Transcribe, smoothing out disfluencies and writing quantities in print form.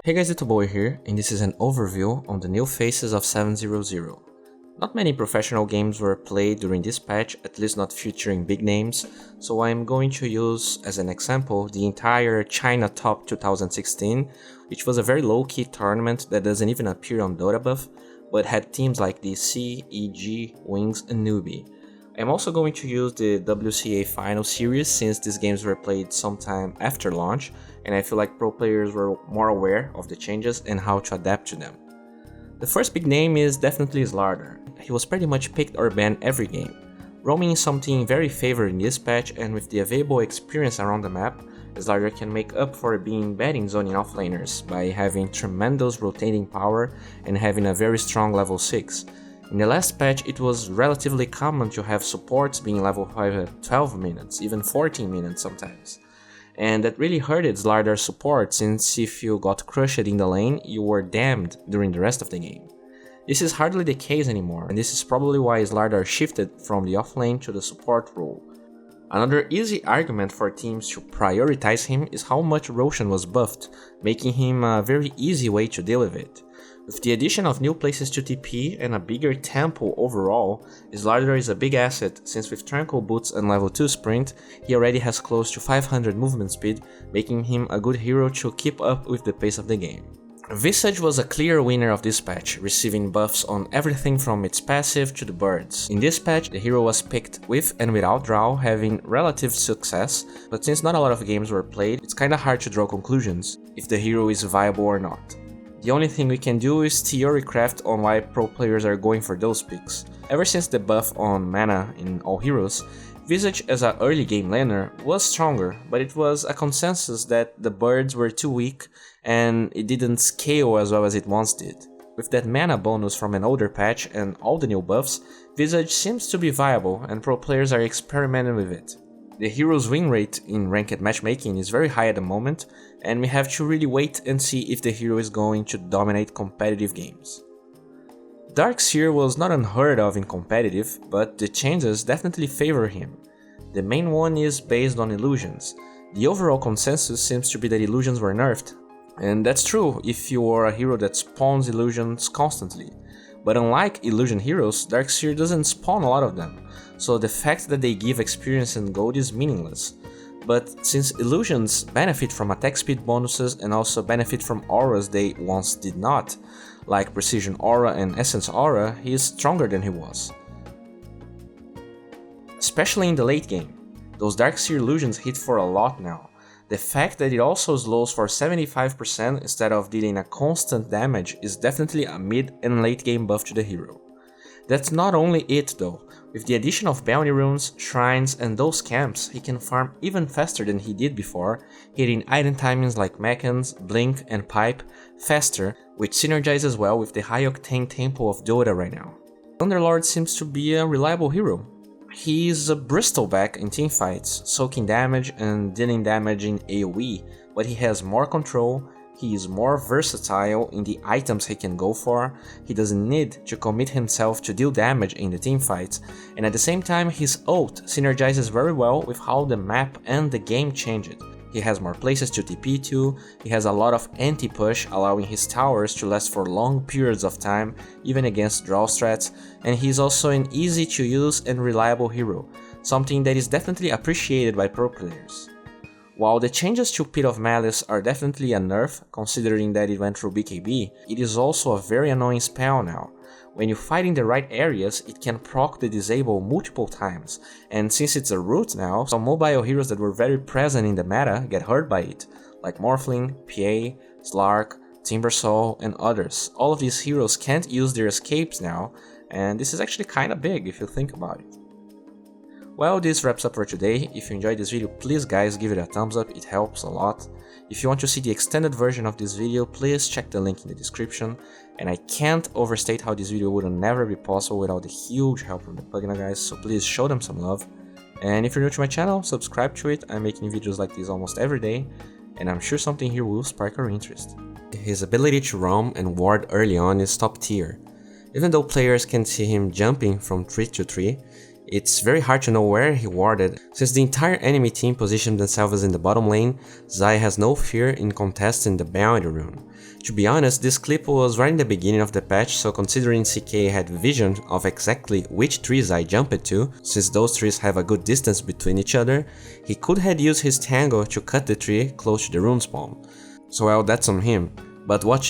Hey guys, D.Bowie here, and this is an overview on the new faces of 7.0.0. Not many professional games were played during this patch, at least not featuring big names, so I'm going to use as an example the entire China Top 2016, which was a very low-key tournament that doesn't even appear on Dota buff, but had teams like DC, EG, Wings, and Newbie. I'm also going to use the WCA Final Series since these games were played sometime after launch, and I feel like pro players were more aware of the changes and how to adapt to them. The first big name is definitely SLARDAR. He was pretty much picked or banned every game. Roaming is something very favored in this patch, and with the available experience around the map, SLARDAR can make up for being bad in zoning offlaners by having tremendous rotating power and having a very strong level 6. In the last patch, it was relatively common to have supports being level 5 at 12 minutes, even 14 minutes sometimes. And that really hurted SLARDAR's support, since if you got crushed in the lane, you were damned during the rest of the game. This is hardly the case anymore, and this is probably why SLARDAR shifted from the offlane to the support role. Another easy argument for teams to prioritize him is how much Roshan was buffed, making him a very easy way to deal with it. With the addition of new places to TP and a bigger tempo overall, SLARDAR is a big asset, since with Tranquil Boots and level 2 sprint, he already has close to 500 movement speed, making him a good hero to keep up with the pace of the game. Visage was a clear winner of this patch, receiving buffs on everything from its passive to the birds. In this patch, the hero was picked with and without draw, having relative success, but since not a lot of games were played, it's kinda hard to draw conclusions if the hero is viable or not. The only thing we can do is theory craft on why pro players are going for those picks. Ever since the buff on mana in all heroes, Visage as an early game laner was stronger, but it was a consensus that the birds were too weak and it didn't scale as well as it once did. With that mana bonus from an older patch and all the new buffs, Visage seems to be viable and pro players are experimenting with it. The hero's win rate in ranked matchmaking is very high at the moment, and we have to really wait and see if the hero is going to dominate competitive games. Dark Seer was not unheard of in competitive, but the changes definitely favor him. The main one is based on illusions. The overall consensus seems to be that illusions were nerfed, and that's true if you are a hero that spawns illusions constantly. But unlike illusion heroes, Dark Seer doesn't spawn a lot of them, so the fact that they give experience and gold is meaningless. But since illusions benefit from attack speed bonuses and also benefit from auras they once did not, like Precision Aura and Essence Aura, he is stronger than he was. Especially in the late game, those Dark Seer illusions hit for a lot now. The fact that it also slows for 75% instead of dealing a constant damage is definitely a mid and late game buff to the hero. That's not only it though. With the addition of bounty rooms, shrines, and those camps, he can farm even faster than he did before, hitting item timings like Mechans, Blink, and Pipe faster, which synergizes well with the high octane tempo of Dota right now. Underlord seems to be a reliable hero. He's a bristleback in teamfights, soaking damage and dealing damage in AoE, but he has more control. He is more versatile in the items he can go for, he doesn't need to commit himself to deal damage in the teamfights, and at the same time his ult synergizes very well with how the map and the game changed. He has more places to TP to, he has a lot of anti-push allowing his towers to last for long periods of time, even against draw strats, and he is also an easy to use and reliable hero, something that is definitely appreciated by pro players. While the changes to Pit of Malice are definitely a nerf, considering that it went through BKB, it is also a very annoying spell now. When you fight in the right areas, it can proc the disable multiple times, and since it's a root now, some mobile heroes that were very present in the meta get hurt by it, like Morphling, PA, Slark, Timbersaw, and others. All of these heroes can't use their escapes now, and this is actually kinda big if you think about it. Well, this wraps up for today. If you enjoyed this video, please guys give it a thumbs up, it helps a lot. If you want to see the extended version of this video, please check the link in the description. And I can't overstate how this video would never be possible without the huge help from the plugin guys, so please show them some love. And if you're new to my channel, subscribe to it. I'm making videos like this almost every day, and I'm sure something here will spark your interest. His ability to roam and ward early on is top tier. Even though players can see him jumping from tree to tree, It's very hard to know where he warded. Since the entire enemy team positioned themselves in the bottom lane, Zai has no fear in contesting the boundary rune. To be honest, this clip was right in the beginning of the patch, so considering CK had vision of exactly which tree Zai jumped to, since those trees have a good distance between each other, he could have used his tango to cut the tree close to the rune spawn. So well, that's on him. But watch this.